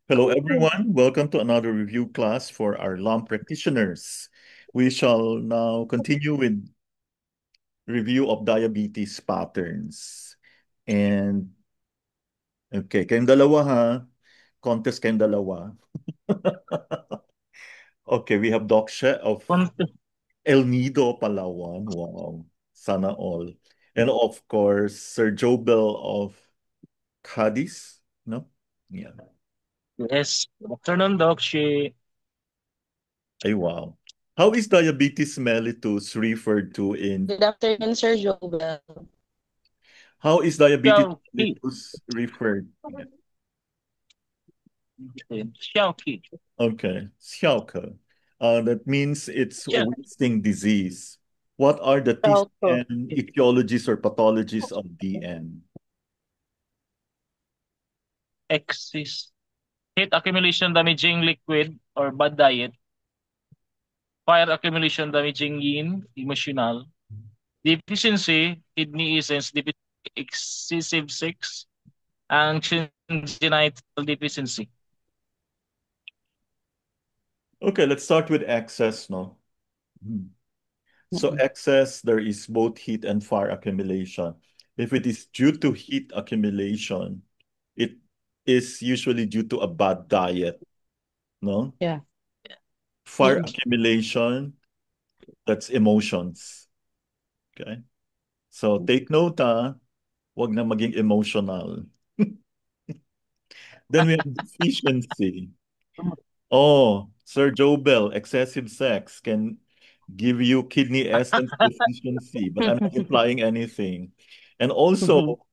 Hello, everyone. Welcome to another review class for our lung practitioners. We shall now continue with review of diabetes patterns. And okay, kayong dalawa ha. Contest kayong dalawa. Okay, we have Doc She of Contest. El Nido, Palawan. Wow, sana all. And of course, Sir Joe Bell of Cadiz, no? Yeah. Yes. Good afternoon, Doc. Ay, wow. How is diabetes mellitus referred to in Good afternoon, Sir Jobel. How is diabetes Xiao Qi. mellitus referred? Yeah. Xiao Qi. Okay, Xiaoke. That means it's a Yeah. wasting disease. What are the Also, TCM etiologies or pathologies of DN? Excess. Heat accumulation damaging liquid or bad diet. Fire accumulation damaging yin, emotional. Deficiency, kidney essence, excessive sex, and congenital deficiency. Okay, let's start with excess, no? Hmm. So mm, excess, there is both heat and fire accumulation. If it is due to heat accumulation, it is usually due to a bad diet, no? yeah. Fire Mm. accumulation, that's emotions. Okay. So take note wag na maging emotional. Then we have deficiency. Oh, Sir Jobel, excessive sex can give you kidney essence deficiency, but I'm not implying anything. And Mhm. also,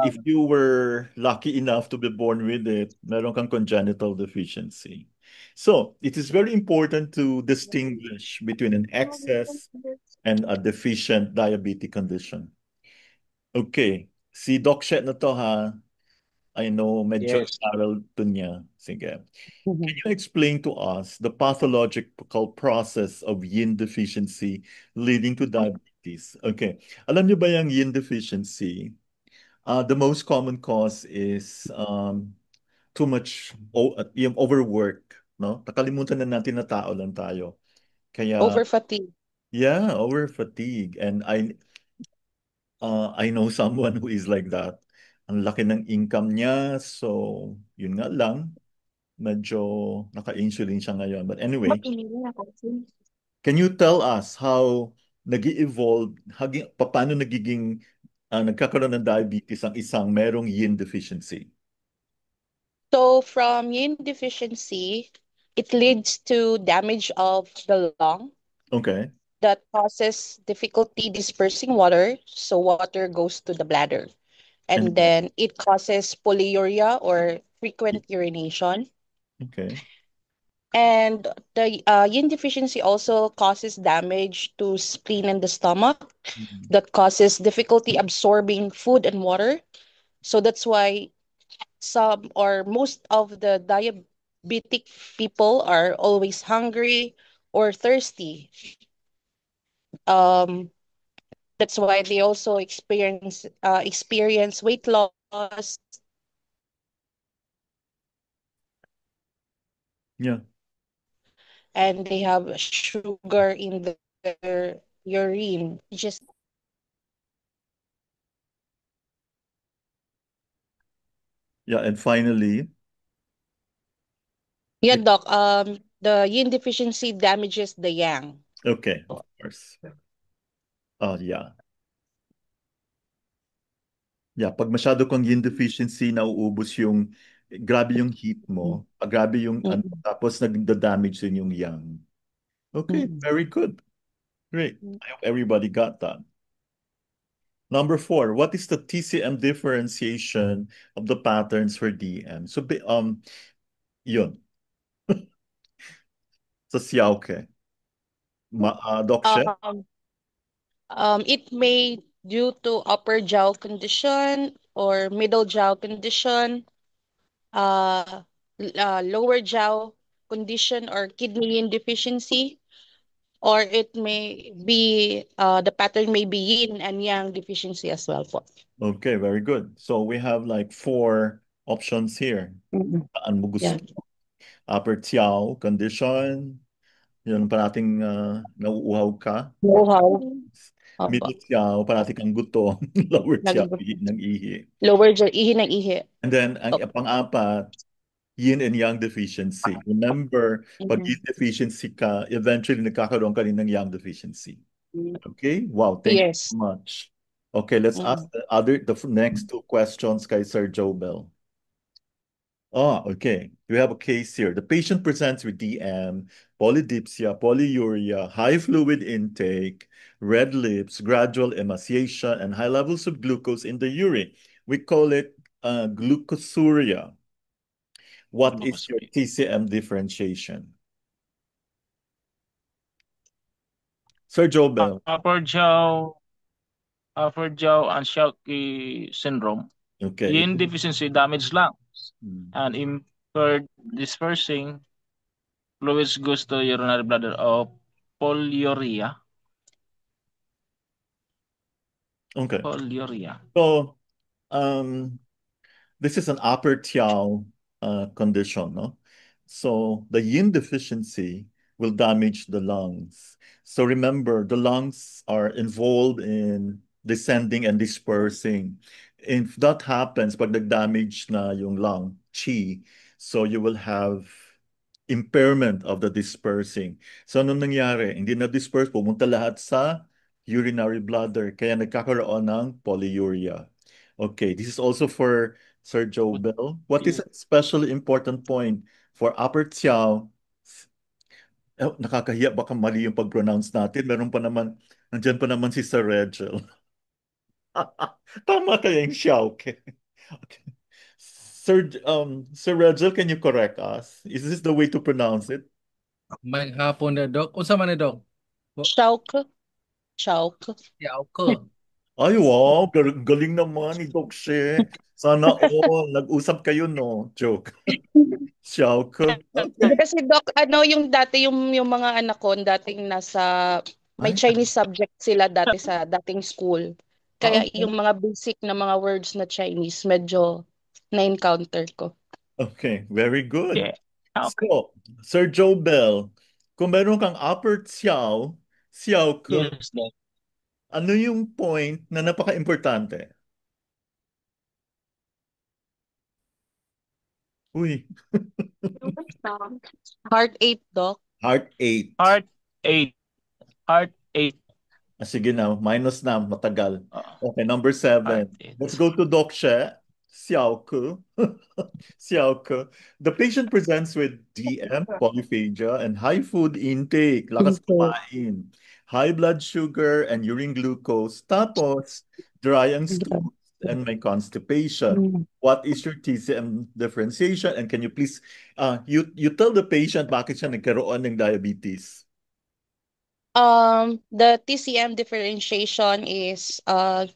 if you were lucky enough to be born with it, meron kang congenital deficiency. So it is very important to distinguish between an excess and a deficient diabetic condition. Okay, si Doc Shet na to ha. I know medyo Yes. aral to niya. Sige. Can Mhm. you explain to us the pathological process of yin deficiency leading to diabetes? Okay. Alam niyo ba yung yin deficiency? The most common cause is too much yung overwork, no? Nakalimutan na natin na tao lang tayo. Kaya, Over fatigue. yeah, over fatigue. And I know someone who is like that. Ang laki ng income niya, so yun nga lang, medyo naka-insulin siya ngayon. But anyway, can you tell us how nag-evolve, paano nagkakaroon ng diabetes ang isang merong yin deficiency? So from yin deficiency, it leads to damage of the lung Okay. that causes difficulty dispersing water. So water goes to the bladder. And And then it causes polyuria or frequent urination. okay. And the yin deficiency also causes damage to spleen and the stomach Mhm. that causes difficulty absorbing food and water. So that's why some or most of the diabetic people are always hungry or thirsty. Um, that's why they also experience weight loss Yeah. and they have sugar in their urine. Just Yeah. And finally, yeah, it, doc. The yin deficiency damages the yang. okay, of course. Yeah. Yeah, pag masyado kang yin deficiency, nauubos yung, grabe yung heat mo, grabe yung, Mm-mm. tapos nagda-damage din yung yang. Okay, Mm-mm. very good. Great. I hope everybody got that. Number four, what is the TCM differentiation of the patterns for DM? So, yun, sa Xiaoke. Doc She? Um, it may due to upper jaw condition or middle jaw condition, uh, lower jaw condition or kidney yin deficiency, or it may be the pattern may be yin and yang deficiency as well po. Okay, very good. So we have like four. options here. Mm-mm. Saan mo Yeah. gusto? Upper tiao condition, yun parating nauuhaw ka. Or Know-how. Opo. middle tiao, parating kang gutom. Lower tiao, Nag- ihi ng ihi. Lower jaw, ihi ng ihi. And then, ang Opo. pang-apat, yin and yang deficiency. Remember, pag Mhm. yin deficiency ka, eventually nagkakaroon ka rin ng yang deficiency. Okay? Wow, thank you Yes. so much. Okay, let's ask Mm. the next two questions kay Sir Jobel. Oh, okay. We have a case here. The patient presents with DM, polydipsia, polyuria, high fluid intake, red lips, gradual emaciation, and high levels of glucose in the urine. We call it glucosuria. What is your TCM differentiation? Sir Jobel. Upper jaw and Schiawki syndrome. Okay. Yin deficiency damage lungs Hmm. and impaired dispersing fluids goes to urinary bladder of polyuria. Okay. Polyuria. So, this is an upper tiao condition, no? So the yin deficiency will damage the lungs. So remember, the lungs are involved in descending and dispersing. If that happens, pag nag-damage na yung lung, qi, so you will have impairment of the dispersing. So anong nangyari? Hindi na-disperse, pumunta lahat sa urinary bladder, kaya nagkakaroon ng polyuria. Okay, this is also for Sir Joe Bell. What is a especially important point for upper tiao? Nakakahiya, baka mali yung pag-pronounce natin. Meron pa naman, nandyan pa naman si Sir Regel. Tama kaya yung Xiaoke. Okay. Sir Regel, can you correct us? Is this the way to pronounce it? May hapon na, Dok. Unsa man ni, Dok? Chauk. Chauk. Yaw ko. Ay, wow, galing naman ni Doc She. Sana all, nag-usap kayo, no? Joke. Xiaoke. Hindi Okay. kasi Doc, ano yung dati yung mga anak ko dating nasa may Ay, Chinese subject sila dati sa dating school. Kaya okay. yung mga basic na mga words na Chinese medyo na-encounter ko. Okay, very good. Yeah. Okay. So, Sir Joe Bell, kung meron kang upper xiao, xiaoke, Yes, Doc. ano yung point na napaka-importante? Uy, Heart 8, Doc. heart 8. Heart 8. Heart 8. Sige na, minus na, matagal. Uh, Okay, number Heart 7. 8. Let's go to Doc She. Xiaoke. Xiaoke. The patient presents with DM, polyphagia, and high food intake, lakas kumain, high blood sugar and urine glucose, tapos dry ang stools and may constipation. What is your TCM differentiation? And can you please, you tell the patient bakit siya nagkaroon ng diabetes? The TCM differentiation is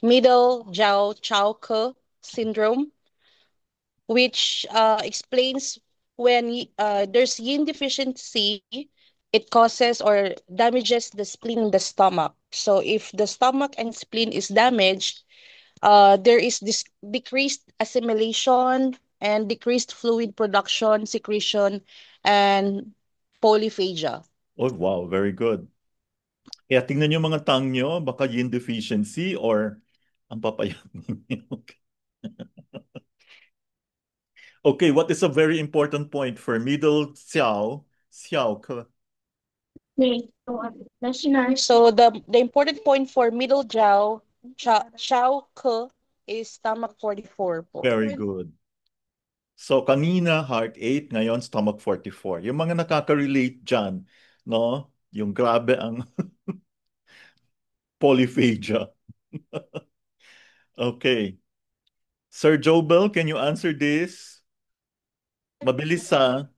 middle jaw Chowke syndrome, which explains when there's yin deficiency, it causes or damages the spleen in the stomach. So if the stomach and spleen is damaged, there is this decreased assimilation and decreased fluid production, secretion, and polyphagia. Oh, wow, very good. Kaya tingnan niyo mga tang nyo, baka yin deficiency or ang papayat ninyo. Okay, what is a very important point for middle xiao, xiao? So the important point for middle jaw, Chao Ke is stomach 44 po. Very good. So kanina heart 8, ngayon stomach 44. Yung mga nakaka-relate dyan, no? Yung grabe ang polyphagia. Okay. Sir Jobel, can you answer this? Mabilis sa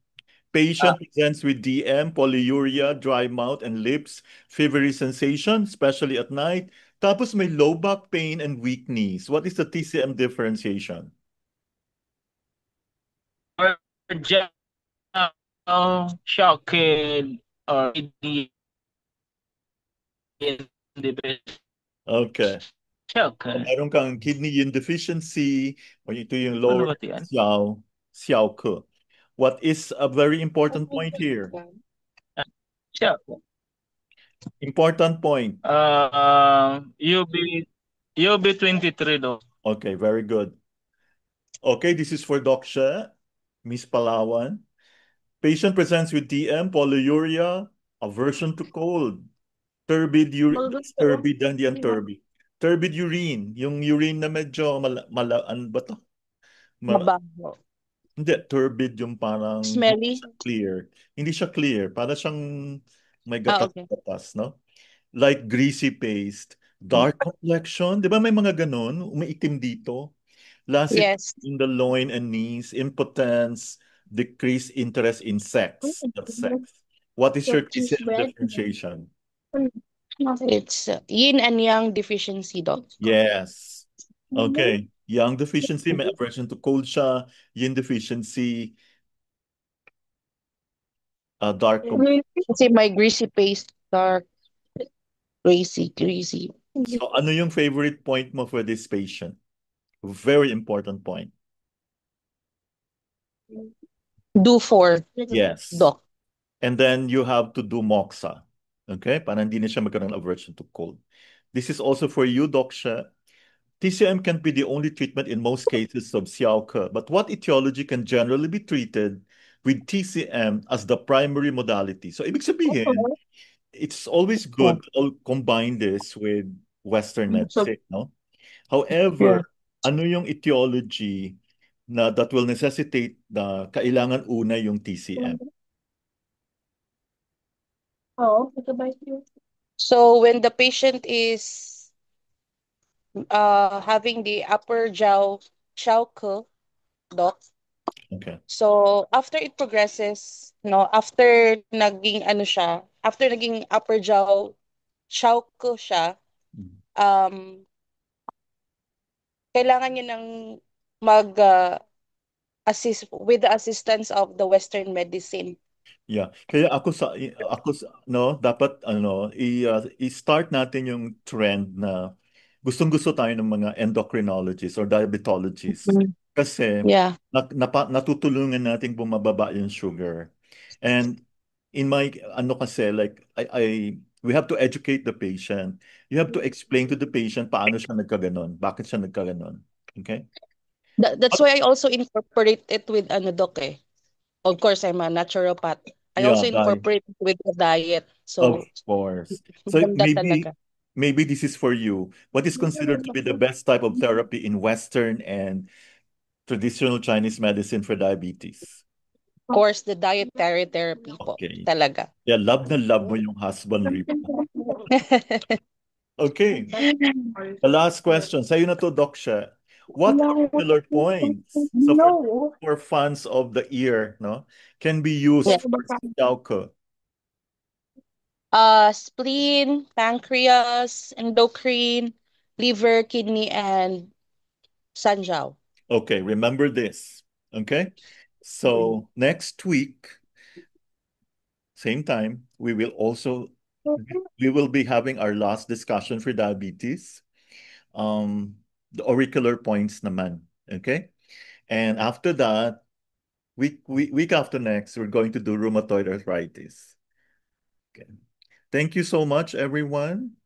patient presents with DM, polyuria, dry mouth and lips, fevery sensation, especially at night. Tapos may low back pain and weak knees. What is the TCM differentiation? Or jaw shock or Okay. Kung Xiaoke. meron kang kidney yin deficiency, o ito yung Ano lower ba yan? xiao ke. What is a very important point here? Xiaoke. Important point. UB 23 daw. Okay, very good. Okay, this is for Doc She, Miss Palawan. Patient presents with TM, polyuria, aversion to cold, turbid urine, turbid, hindi yan turbid. Turbid urine, yung urine na medyo ano ba to? Mabaho. Hindi, turbid yung parang hindi Smelly. siya clear. Hindi siya clear. Para siyang may Okay. gatas-gatas, no? Like greasy paste. Dark complexion. Di ba may mga ganun? Umiitim dito. Lassitude Yes. in the loin and knees. Impotence. Decreased interest in sex. That's sex. What is your TCM differentiation? It's yin and yang deficiency, Doc. Yes. Okay. Yang deficiency, may aversion to cold siya. Yin deficiency, dark. Kasi may greasy paste, dark, greasy. So, ano yung favorite point mo for this patient? Very important point. Do for Yes. Doc. And then you have to do moxa. Okay? Para hindi na siya magkaroon ng aversion to cold. This is also for you, Doc She. TCM can be the only treatment in most cases of xiaoke, but what etiology can generally be treated with TCM as the primary modality? So, ibig sabihin, it's always good to combine this with Western medicine, no? However, ano yung etiology na that will necessitate na kailangan una yung TCM? So when the patient is having the upper jaw xiaoke, Doc. Okay. So after it progresses, no, after naging ano siya, after naging upper jaw xiaoke siya, kailangan niya ng mag assist with the assistance of the Western medicine. Yeah. Kaya no, dapat i-start natin yung trend na gustong-gusto tayo ng mga endocrinologists or diabetologists kasi Yeah. natutulungan nating bumababa yung sugar. And in my kasi like we have to educate the patient. You have to explain to the patient paano siya nagkaganon, bakit siya nagkaganon. Okay? That's why I also incorporate it with ano, Doc, eh. Of course, I'm a naturopath. I Yeah, also incorporate it with the diet. of So, course. So maganda talaga. maybe this is for you. What is considered to be the best type of therapy in Western and traditional Chinese medicine for diabetes? Of course, the dietary therapy po. Okay. Talaga. Yeah, love na love mo yung husbandry pa. Okay. The last question. Sa'yo na to, Doc She. What particular points, so for fans of the ear, no, can be used Yeah. for xiaoke? Spleen, pancreas, endocrine, liver, kidney, and sanjiao. Okay, remember this. Okay? So next week, same time, we will be having our last discussion for diabetes. The auricular points naman. Okay? And after that, week after next, we're going to do rheumatoid arthritis. Okay. Thank you so much, everyone.